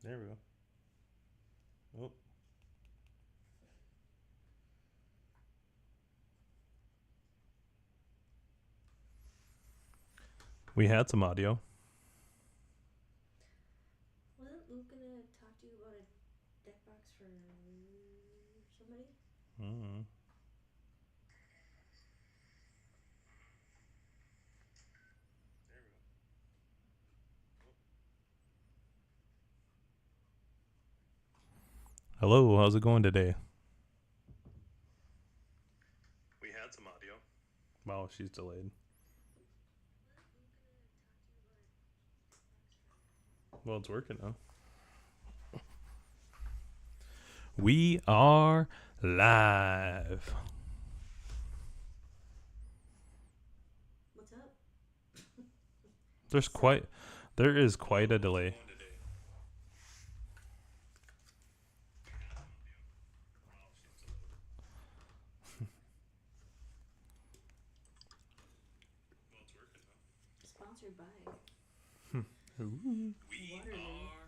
There we go. Oh. We had some audio. Wasn't Luke gonna talk to you about a deck box for somebody? Mm. Hello, how's it going today? We had some audio. Wow, she's delayed. Well, it's working now. We are live. What's up? There is quite a delay. Sponsored by We Waterloo. are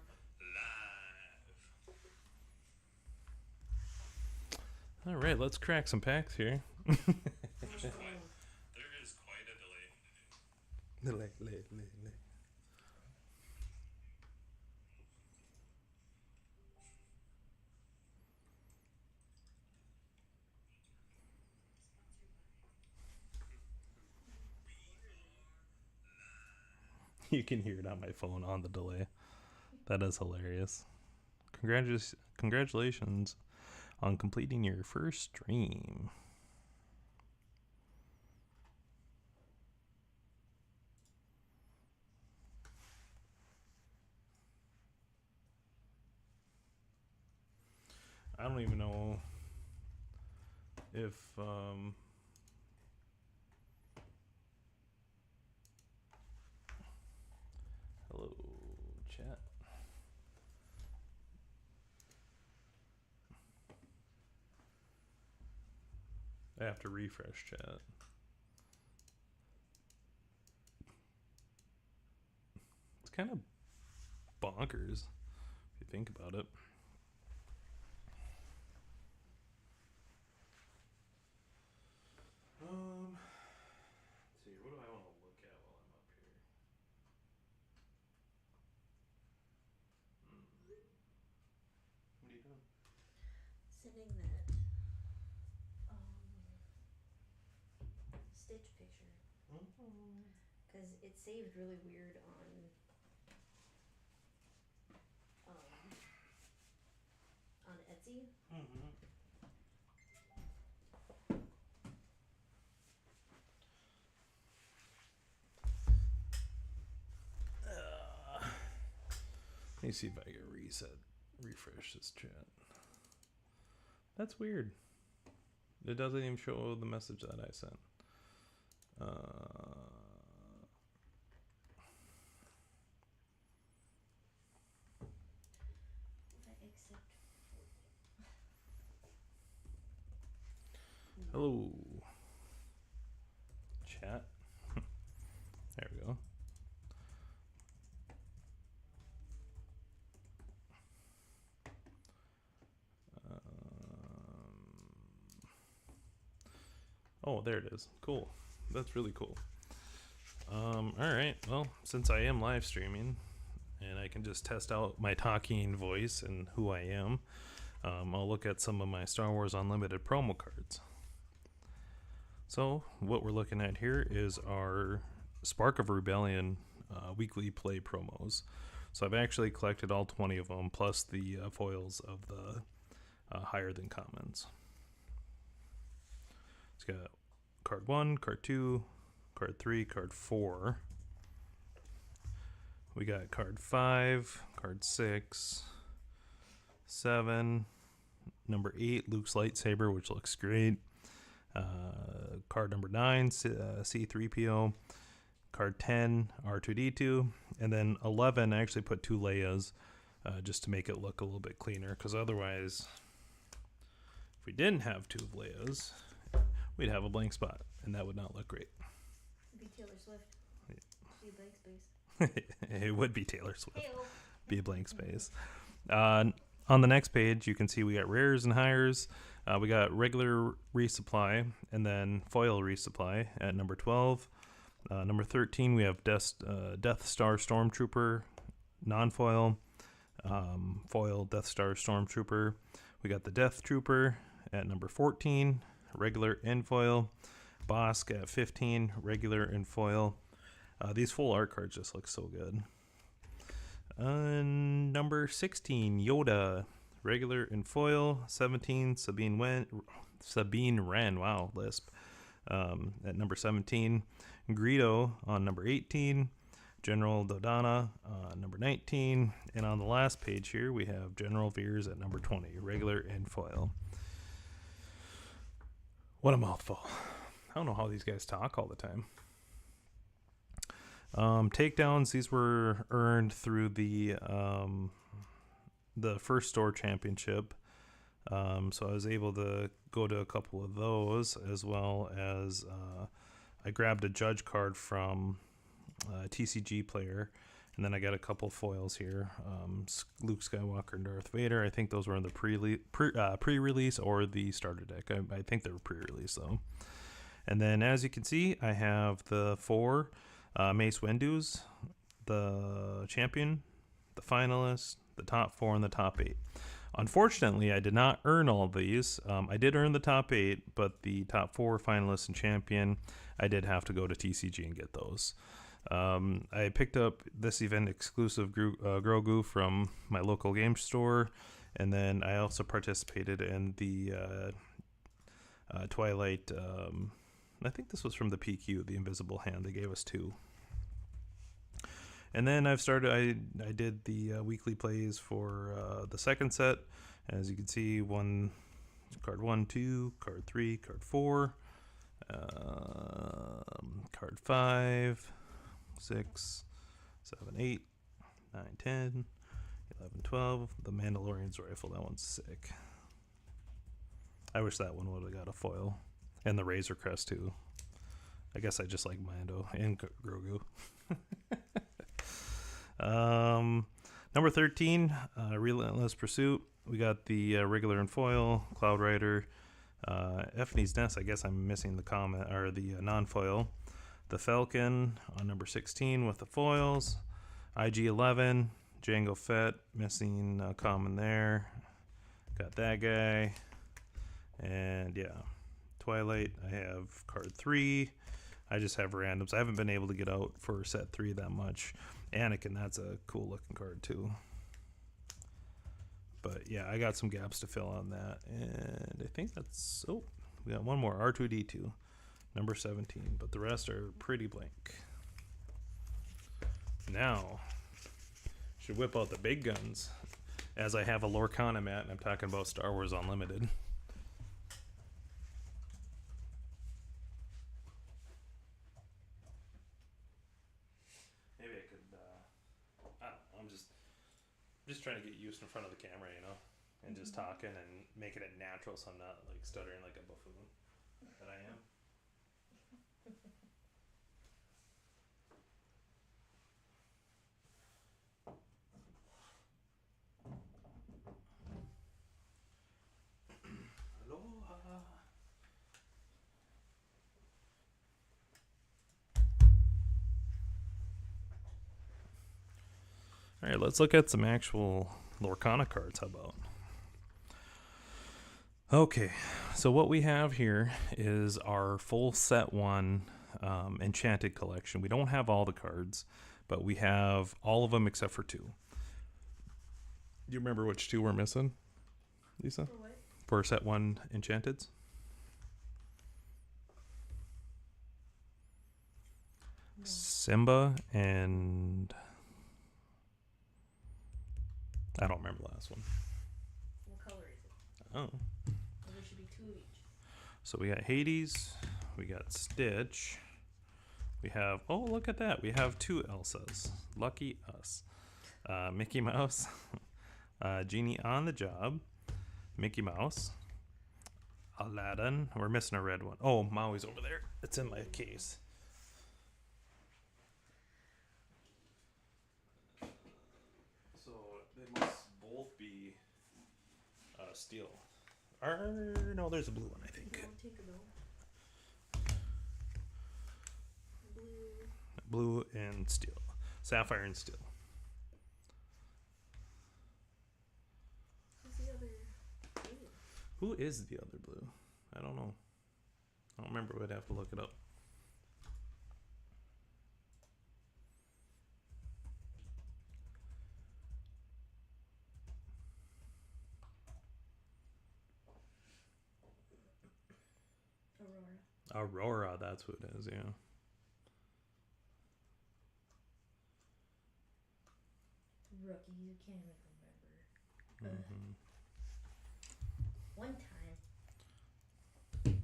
live. All right, let's crack some packs here. There is quite a delay. Delay. You can hear it on my phone on the delay. That is hilarious. Congratulations on completing your first stream. I don't even know if hello chat. I have to refresh chat. It's kind of bonkers if you think about it. Let's see. What do I want to look at while I'm up here? What are you doing? Sending that Stitch picture. Because it saved really weird on Etsy. Let me see if I can refresh this chat. That's weird. It doesn't even show the message that I sent. Hello, chat. There we go. Oh, there it is. Cool. That's really cool. All right. Well, since I am live streaming and I can just test out my talking voice and who I am, I'll look at some of my Star Wars Unlimited promo cards. So what we're looking at here is our Spark of Rebellion weekly play promos. So I've actually collected all 20 of them, plus the foils of the higher than commons. It's got card 1, card 2, card 3, card 4. We got card 5, card 6, 7, number 8, Luke's lightsaber, which looks great. Card number 9, C3PO. Card 10, R2D2. And then 11, I actually put 2 Leias just to make it look a little bit cleaner. Because otherwise, if we didn't have 2 Leias, we'd have a blank spot. And that would not look great. Be Taylor Swift. Be a blank space. It would be Taylor Swift. Hey-o. Be a blank space. On the next page, you can see we got rares and hires. We got regular resupply and then foil resupply at number 12. Number 13, we have Death Star Stormtrooper non-foil, foil Death Star Stormtrooper. We got the Death Trooper at number 14, regular and foil. Bosk at 15, regular and foil. These full art cards just look so good. Number 16, Yoda, regular and foil. 17, Sabine Wren. Wow, lisp. At number 17, Greedo on number 18, General Dodonna number 19, and on the last page here we have General Veers at number 20, regular and foil. What a mouthful. I don't know how these guys talk all the time. Takedowns, these were earned through the first store championship. So I was able to go to a couple of those, as well as I grabbed a judge card from a TCG player, and then I got a couple foils here. Luke Skywalker and Darth Vader. I think those were in the pre-release or the starter deck. I think they were pre-release though. And then, as you can see, I have the 4 Mace Windu's, the champion, the finalist, the top 4, and the top 8. Unfortunately, I did not earn all of these. I did earn the top 8, but the top 4 finalists and champion, I did have to go to TCG and get those. I picked up this event exclusive Grogu from my local game store, and then I also participated in the Twilight. I think this was from the PQ, the Invisible Hand. They gave us 2. And then I did the weekly plays for the second set. As you can see, card 1, 2, card 3, card 4, card 5, 6, 7, 8, 9, 10, 11, 12. The Mandalorian's rifle, that one's sick. I wish that one would have got a foil. And the Razor Crest, too. I guess I just like Mando and Grogu. Number 13, Relentless Pursuit. We got the regular and foil, Cloud Rider, Ephanie's Nest. I guess I'm missing the comment or the non-foil. The Falcon on number 16 with the foils. IG-11, Jango Fett, missing common there. Got that guy. And yeah, Twilight, I have card 3. I just have randoms. I haven't been able to get out for set 3 that much. Anakin, that's a cool looking card too. But yeah, I got some gaps to fill on that. And I think that's, we got one more, R2-D2, number 17. But the rest are pretty blank. Now, should whip out the big guns, as I have a Lorcana mat and I'm talking about Star Wars Unlimited. Just trying to get used in front of the camera, and just talking and making it natural, so I'm not like stuttering like a buffoon that I am. Aloha. All right, let's look at some actual Lorcana cards. How about? Okay, so what we have here is our full set 1 Enchanted collection. We don't have all the cards, but we have all of them except for 2. Do you remember which 2 we're missing, Lisa? For what? For set 1 Enchanteds? No. Simba and... I don't remember the last one. What color is it? Oh. Well, there should be 2 of each. So we got Hades, we got Stitch, we have, oh, look at that. We have 2 Elsas. Lucky us. Mickey Mouse, Genie on the Job, Mickey Mouse, Aladdin. We're missing a red one. Oh, Maui's over there. It's in my case. So they must both Steel. No, there's a blue one, I think. I'll take a bill. Blue. Blue and steel. Sapphire and steel. Who's the other blue? Who is the other blue? I don't know. I don't remember. We'd have to look it up. Aurora, that's who it is, yeah. Rookie, you can't even remember. One time.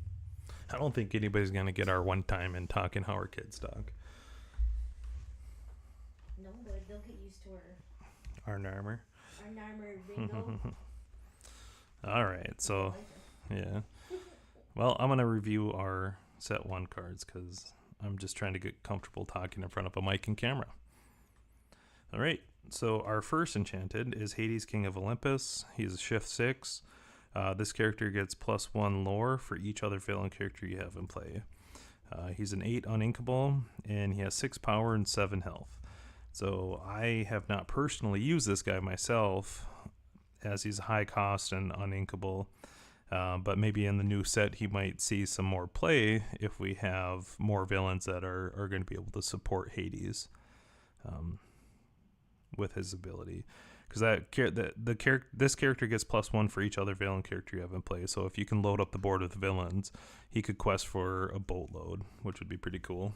I don't think anybody's going to get our one time in talking how our kids talk. No, but they'll get used to Our narmer. our narmer lingo. All right, so, yeah. Well, I'm going to review our set 1 cards because I'm just trying to get comfortable talking in front of a mic and camera. All right, so our first enchanted is Hades, King of Olympus. He's a shift 6. This character gets +1 lore for each other villain character you have in play. He's an 8 uninkable, and he has 6 power and 7 health. So I have not personally used this guy myself, as he's high cost and uninkable. But maybe in the new set he might see some more play if we have more villains that are going to be able to support Hades with his ability. Because this character gets +1 for each other villain character you have in play. So if you can load up the board with villains, he could quest for a boatload, which would be pretty cool.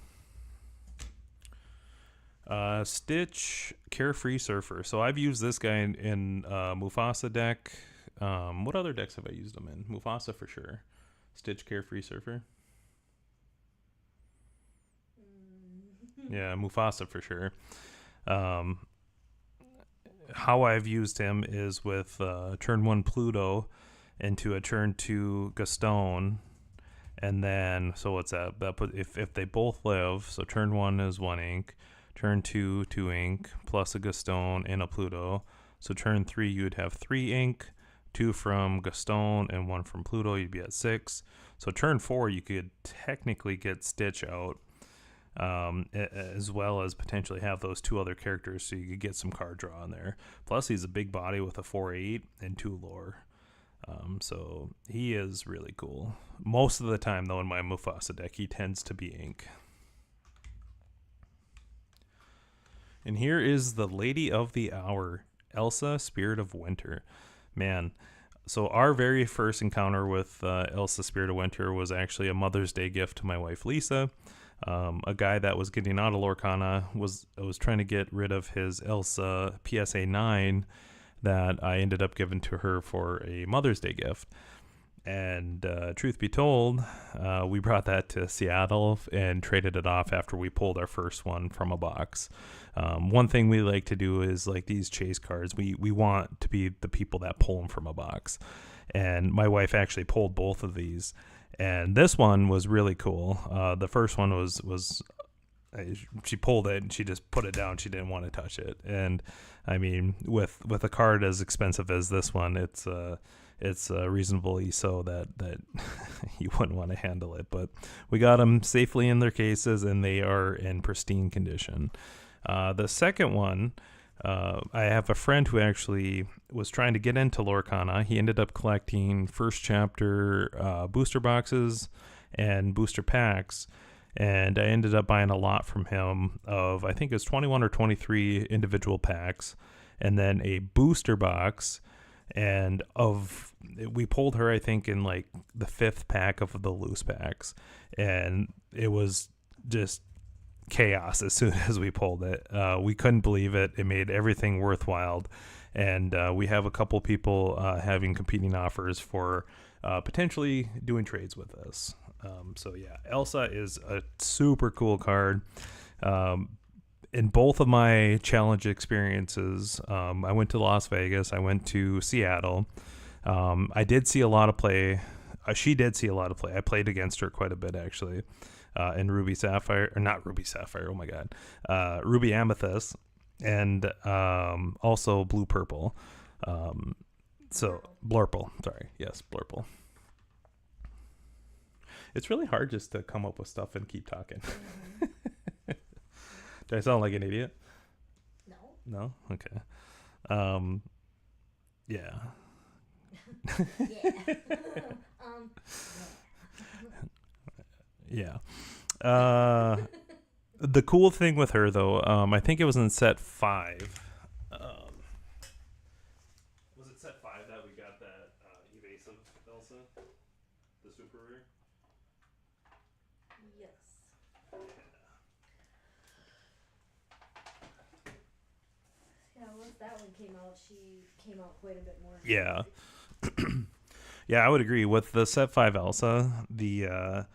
Stitch, Carefree Surfer. So I've used this guy in Mufasa deck. What other decks have I used him in? Mufasa for sure. Stitch, Carefree Surfer. Yeah, Mufasa for sure. How I've used him is with turn 1 Pluto into a turn 2 Gaston, and then so what's that? That put if they both live. So turn 1 is 1 ink, turn 2 2 ink plus a Gaston and a Pluto. So turn 3 you would have 3 ink, 2 from Gaston and 1 from Pluto. You'd be at 6. So turn 4 you could technically get Stitch out. As well as potentially have those 2 other characters so you could get some card draw in there. Plus he's a big body with a 4/8 and 2 lore. So he is really cool. Most of the time though in my Mufasa deck he tends to be ink. And here is the Lady of the Hour, Elsa, Spirit of Winter. Man, so our very first encounter with Elsa, Spirit of Winter was actually a Mother's Day gift to my wife Lisa. A guy that was getting out of Lorcana was trying to get rid of his Elsa PSA 9 that I ended up giving to her for a Mother's Day gift. And truth be told, we brought that to Seattle and traded it off after we pulled our first one from a box. One thing we like to do is like these chase cards. We want to be the people that pull them from a box. And my wife actually pulled both of these. And this one was really cool. The first one was she pulled it and she just put it down. She didn't want to touch it. And I mean, with a card as expensive as this one, it's reasonably so that you wouldn't want to handle it. But we got them safely in their cases and they are in pristine condition. The second one, I have a friend who actually was trying to get into Lorcana. He ended up collecting first chapter booster boxes and booster packs, and I ended up buying a lot from him of, I think it's 21 or 23 individual packs, and then a booster box, and we pulled her, I think, in like the 5th pack of the loose packs, and it was just chaos as soon as we pulled it. We couldn't believe it. It made everything worthwhile, and we have a couple people having competing offers for potentially doing trades with us. So yeah, Elsa is a super cool card. In both of my challenge experiences, I went to Las Vegas, I went to Seattle. I did see a lot of play. She did see a lot of play. I played against her quite a bit actually. In Ruby Sapphire, or not Ruby Sapphire, oh my god, Ruby Amethyst, and also Blue Purple. So Blurple. Sorry. Yes, Blurple. It's really hard just to come up with stuff and keep talking. Do I sound like an idiot? No. No? Okay. Um, yeah. Yeah. Yeah. The cool thing with her, though, I think it was in set 5. Was it set 5 that we got that evasive Elsa? The super rare? Yes. Yeah, once that one came out, she came out quite a bit more. Yeah. Yeah, I would agree with the set 5 Elsa, the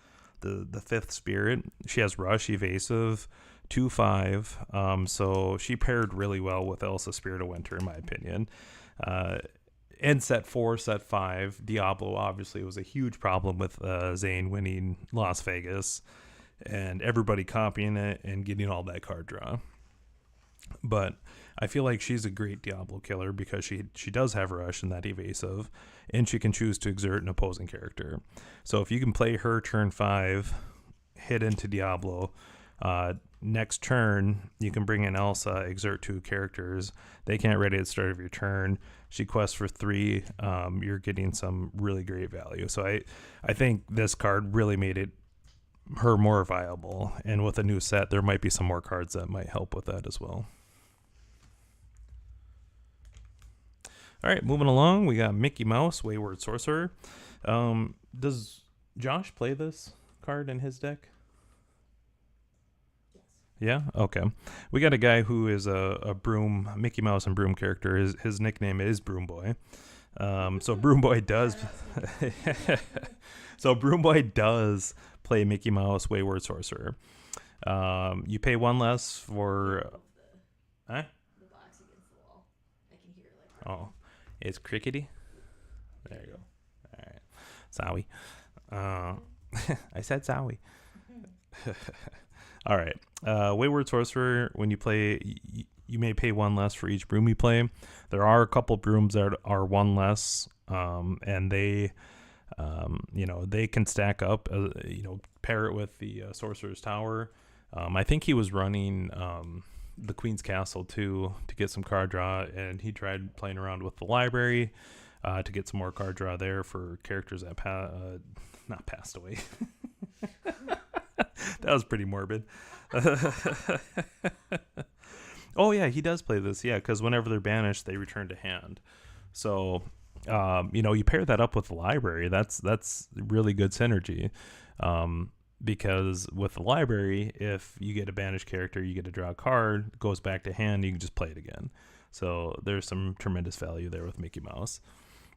fifth spirit. She has rush, evasive, 2/5. So she paired really well with Elsa Spirit of Winter, in my opinion. In set 4, set 5, Diablo obviously was a huge problem with Zane winning Las Vegas and everybody copying it and getting all that card draw. But I feel like she's a great Diablo killer because she does have rush and that evasive, and she can choose to exert an opposing character. So if you can play her turn 5, hit into Diablo, next turn you can bring in Elsa, exert 2 characters. They can't ready at the start of your turn. She quests for 3. You're getting some really great value. So I think this card really made her more viable, and with a new set there might be some more cards that might help with that as well. All right, moving along, we got Mickey Mouse, Wayward Sorcerer. Does Josh play this card in his deck? Yes. Yeah? Okay. We got a guy who is a broom, Mickey Mouse and broom character. His nickname is Broom Boy. So Broom Boy does... So Broom Boy does play Mickey Mouse, Wayward Sorcerer. You pay 1 less for... Huh? The box against the wall. I can hear it like... Oh. It's crickety. There you go. All right. Zowie. I said Zowie. All right. Wayward Sorcerer, when you play, you may pay 1 less for each broom you play. There are a couple brooms that are 1 less, and they, they can stack up, pair it with the Sorcerer's Tower. I think he was running the Queen's Castle too to get some card draw, and he tried playing around with the library to get some more card draw there for characters that not passed away. That was pretty morbid. Oh yeah, he does play this, yeah, because whenever they're banished they return to hand. So you pair that up with the library, that's really good synergy. Because with the library, if you get a banished character, you get to draw a card, it goes back to hand, you can just play it again. So there's some tremendous value there with Mickey Mouse.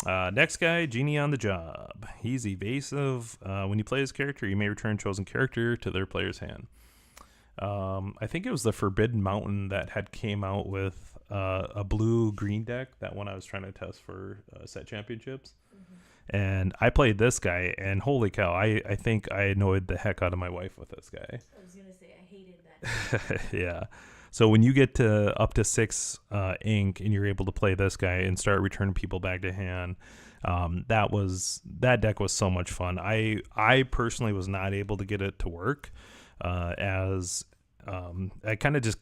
Next guy, Genie on the Job. He's evasive. When you play his character, you may return chosen character to their player's hand. I think it was the Forbidden Mountain that had came out with a blue-green deck, that one I was trying to test for set championships. And I played this guy, and holy cow, I think I annoyed the heck out of my wife with this guy. I was going to say, I hated that. Yeah. So when you get to up to 6 ink and you're able to play this guy and start returning people back to hand, that deck was so much fun. I personally was not able to get it to work as I kind of just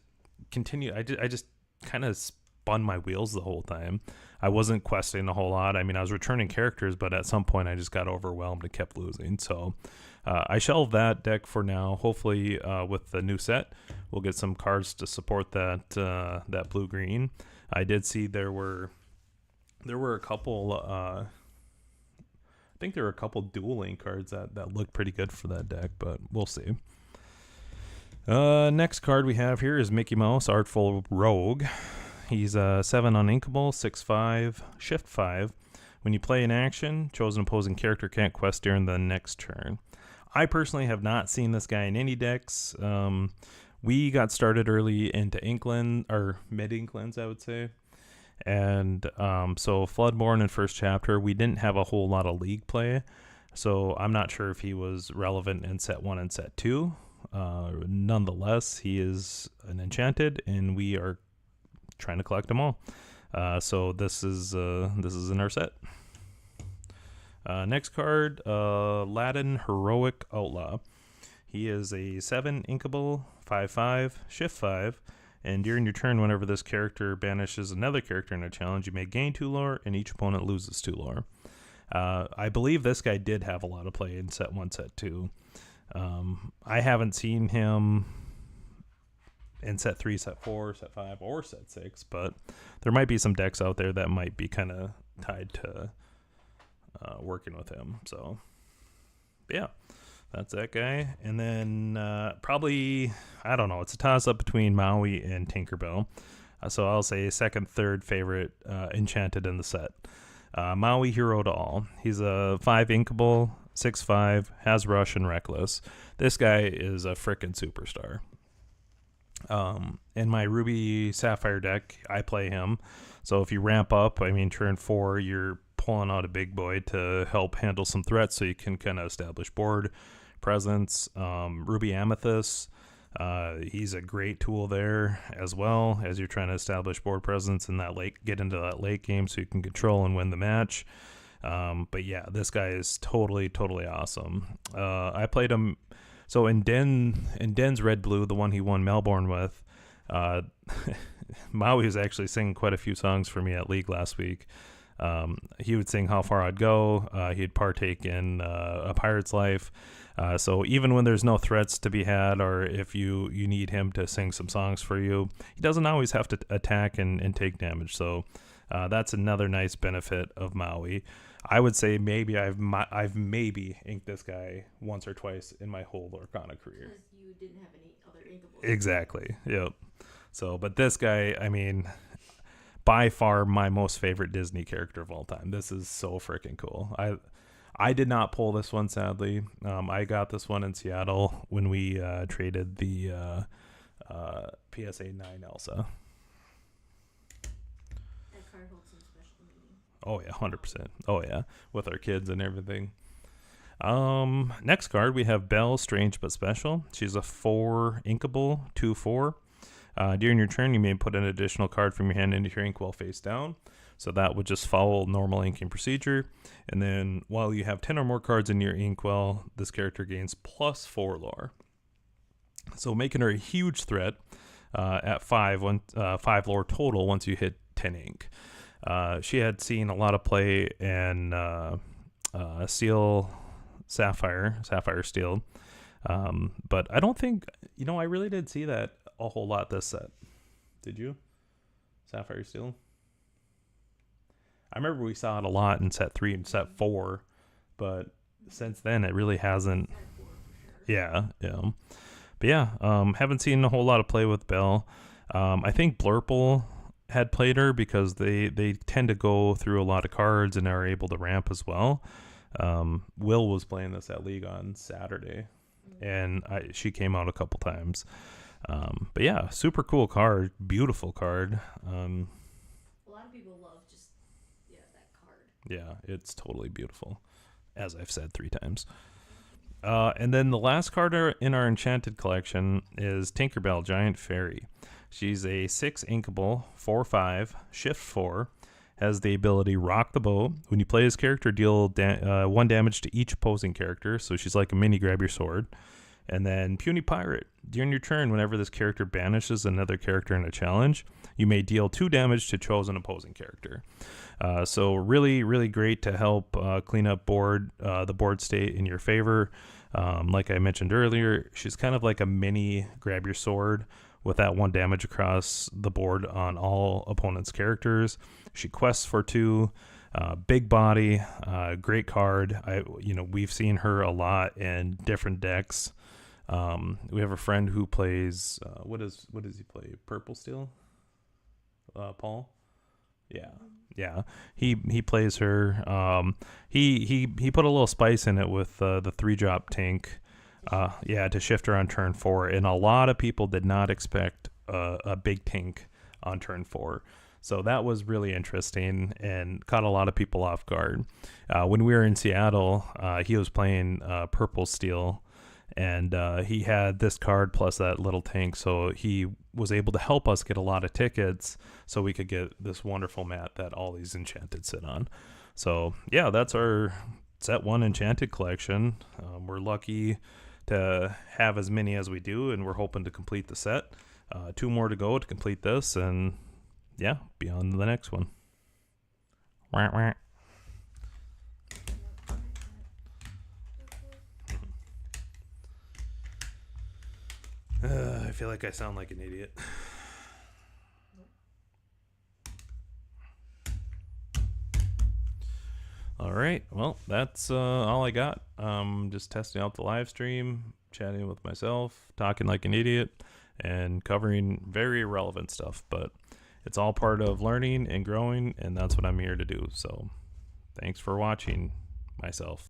continued. I just kind of spun my wheels the whole time. I wasn't questing a whole lot. I mean, I was returning characters, but at some point I just got overwhelmed and kept losing. So I shelved that deck for now. Hopefully with the new set, we'll get some cards to support that blue-green. I did see there were a couple, I think there were a couple dual link cards that looked pretty good for that deck, but we'll see. Next card we have here is Mickey Mouse, Artful Rogue. He's 7 uninkable, 6/5, shift 5. When you play an action, chosen opposing character can't quest during the next turn. I personally have not seen this guy in any decks. We got started early into Inkland, or mid-Inklands, I would say. And so Floodborn in first chapter, we didn't have a whole lot of league play. So I'm not sure if he was relevant in set 1 and set 2. Nonetheless, he is an enchanted, and we are trying to collect them all. So this is in our set. Next card, Latin Heroic Outlaw. He is a 7 inkable, 5/5, shift 5, and during your turn, whenever this character banishes another character in a challenge, you may gain 2 lore, and each opponent loses 2 lore. I believe this guy did have a lot of play in set 1, set 2. I haven't seen him in set 3, set 4, set 5, or set 6, but there might be some decks out there that might be kind of tied to working with him. So, yeah, that's that guy. And then probably, I don't know, it's a toss-up between Maui and Tinkerbell. So I'll say second, third favorite enchanted in the set. Maui, hero to all. He's a 5 inkable, 6/5, has rush and reckless. This guy is a frickin' superstar. In my Ruby Sapphire deck, I play him. So if you ramp up, I mean, turn 4, you're pulling out a big boy to help handle some threats so you can kind of establish board presence. Ruby Amethyst, he's a great tool there as well as you're trying to establish board presence in that get into that late game so you can control and win the match. But yeah, this guy is totally awesome. I played him. So in Den's Red Blue, the one he won Melbourne with, Maui was actually singing quite a few songs for me at League last week. He would sing How Far I'd Go. He'd partake in A Pirate's Life. So even when there's no threats to be had, or if you need him to sing some songs for you, he doesn't always have to attack and take damage. So that's another nice benefit of Maui. I would say maybe I've maybe inked this guy once or twice in my whole Lorcana career. Because you didn't have any other inkables. Exactly. Yep. So, but this guy, I mean, by far my most favorite Disney character of all time. This is so freaking cool. I did not pull this one, sadly. I got this one in Seattle when we traded the PSA 9 Elsa. That card holds some special meaning. Oh yeah, 100%. Oh yeah, with our kids and everything. Next card we have Belle, Strange but Special. She's a 4 inkable, 2/4. During your turn, you may put an additional card from your hand into your inkwell face down. So that would just follow normal inking procedure. And then while you have 10 or more cards in your inkwell, this character gains +4 lore. So making her a huge threat at 5 lore total once you hit 10 ink. She had seen a lot of play in Steel Sapphire Steel. But I don't think, I really did see that a whole lot this set. Did you? Sapphire Steel? I remember we saw it a lot in set 3 and set 4, but since then it really hasn't. Yeah. But yeah, haven't seen a whole lot of play with Belle. I think Blurple had played her because they tend to go through a lot of cards and are able to ramp as well. Will was playing this at League on Saturday, and she came out a couple times. But yeah, super cool card, beautiful card. A lot of people love just that card. Yeah, it's totally beautiful, as I've said 3 times. And then the last card in our Enchanted collection is Tinkerbell, Giant Fairy. She's a 6 inkable, 4/5, shift 4, has the ability Rock the Boat. When you play this character, deal 1 damage to each opposing character, so she's like a mini Grab Your Sword. And then Puny Pirate. During your turn, whenever this character banishes another character in a challenge, you may deal 2 damage to chosen opposing character. So really, really great to help clean up the board state in your favor. Like I mentioned earlier, she's kind of like a mini Grab Your Sword with that 1 damage across the board on all opponents' characters. She quests for 2. Big body, great card. We've seen her a lot in different decks. We have a friend who plays what does he play? Purple Steel? Paul? Yeah. He plays her. He put a little spice in it with the 3-drop tank. To shift her on turn 4, and a lot of people did not expect a big tank on turn 4. So that was really interesting and caught a lot of people off guard. When we were in Seattle, he was playing Purple Steel, and he had this card plus that little tank, so he was able to help us get a lot of tickets so we could get this wonderful mat that all these enchanted sit on. So yeah, that's our set 1 enchanted collection. We're lucky to have as many as we do, and we're hoping to complete the set. 2 more to go to complete this, and yeah, be on to the next one. Wah, wah. I feel like I sound like an idiot. All right, well, that's all I got. Just testing out the live stream, chatting with myself, talking like an idiot, and covering very irrelevant stuff. But it's all part of learning and growing, and that's what I'm here to do. So thanks for watching myself.